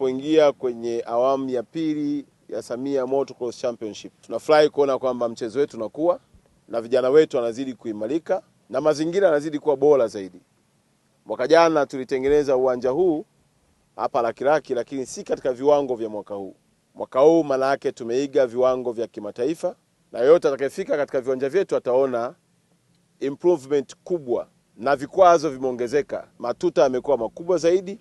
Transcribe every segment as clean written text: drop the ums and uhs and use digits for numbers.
tunapoingia kwenye awamu ya pili ya Samia Motocross Championship. Tunafurahi kuona kwamba mchezo wetu unakuwa na vijana wetu wanazidi kuimarika na mazingira yanazidi kuwa bora zaidi. Mwaka jana tulitengeneza uwanja huu hapa Lakilaki, lakini si katika viwango vya mwaka huu. Mwaka huu maana yake tumeiga viwango vya kimataifa, na yote atakayefika katika viwanja vyetu ataona improvement kubwa, na vikwazo vimeongezeka. Matuta yamekuwa makubwa zaidi,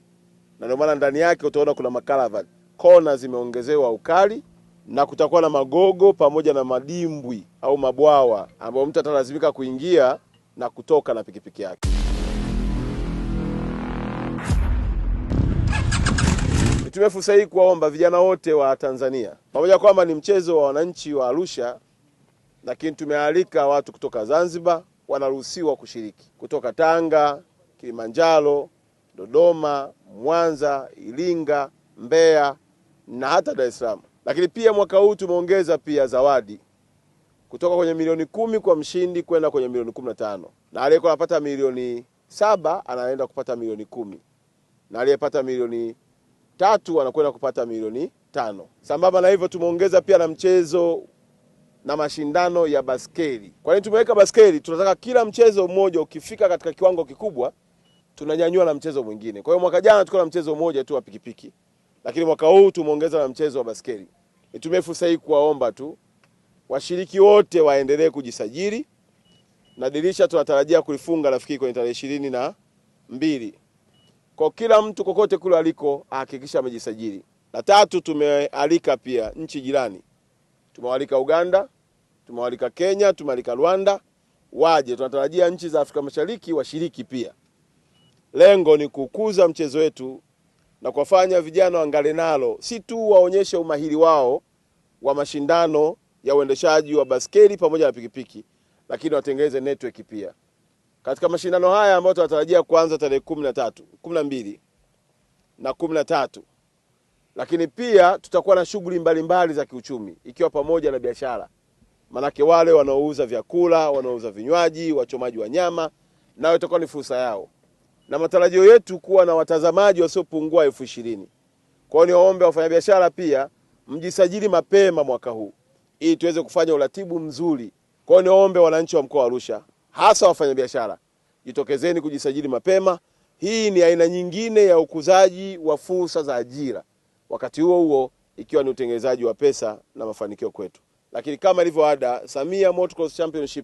na ndio maana ndani yake utaona kuna makaravani. Kona zimeongezewa ukali, na kutakuwa na magogo pamoja na madimbwi au mabwawa ambapo mtu atalazimika kuingia na kutoka na pikipiki yake. Nitumie fursa hii kuwaomba vijana wote wa Tanzania, pamoja kwamba ni mchezo wa wananchi wa Arusha, lakini tumealika watu kutoka Zanzibar wanaruhusiwa kushiriki, kutoka Tanga, Kilimanjaro, Dodoma, Mwanza, Iringa, Mbeya na hata Dar es Salaam. Lakini pia mwaka huu tumeongeza pia zawadi kutoka kwenye milioni 10 kwa mshindi kwenda kwenye milioni 15. Na aliyekuwa anapata milioni 7 anaenda kupata milioni 10. Na aliyepata milioni 3 anakwenda kupata milioni 5. Sambamba na hivyo tumeongeza pia na mchezo na mashindano ya baskeli. Kwa nini tumeweka baskeli? Tunataka kila mchezo mmoja ukifika katika kiwango kikubwa tunanyanyua na mchezo mwingine. Kwa hiyo mwaka jana tulikuwa na mchezo mmoja tu wa pikipiki, lakini mwaka huu tumeongeza na mchezo wa baskeli. Nitumie fursa hii kuwaomba tu washiriki wote waendelee kujisajili, na dirisha tunatarajia kulifunga nafikiri kwenye tarehe 22. Kwa kila mtu kokote kule aliko hakikisha amejisajili. Na tatu, tumealika pia nchi jirani. Tumewalika Uganda, tumewalika Kenya, tumewalika Rwanda waje. Tunatarajia nchi za Afrika Mashariki washiriki pia. Lengo ni kukuza mchezo wetu na kuwafanya vijana waangale nalo, si tu waonyeshe umahiri wao wa mashindano ya uendeshaji wa baskeli pamoja na pikipiki, lakini watengeze network pia. Katika mashindano haya ambayo tunatarajia kuanza tarehe 13, 12 na 13. Lakini pia tutakuwa na shughuli mbalimbali za kiuchumi ikiwa pamoja na biashara. Manake wale wanaouza vyakula, wanaouza vinywaji, wachomaji wa nyama, nao itakuwa ni fursa yao. Na matarajio yetu kuwa na watazamaji wasiopungua 20,000. Kwa hiyo niwaombe wafanyabiashara pia mjisajili mapema mwaka huu ili tuweze kufanya uratibu mzuri. Kwa hiyo niwaombe wananchi wa mkoa wa Arusha, hasa wafanyabiashara, jitokezeni kujisajili mapema. Hii ni aina nyingine ya ukuzaji wa fursa za ajira, wakati huo ikiwa ni utengenezaji wa pesa na mafanikio kwetu. Lakini kama ilivyo ada, Samia Motocross Championship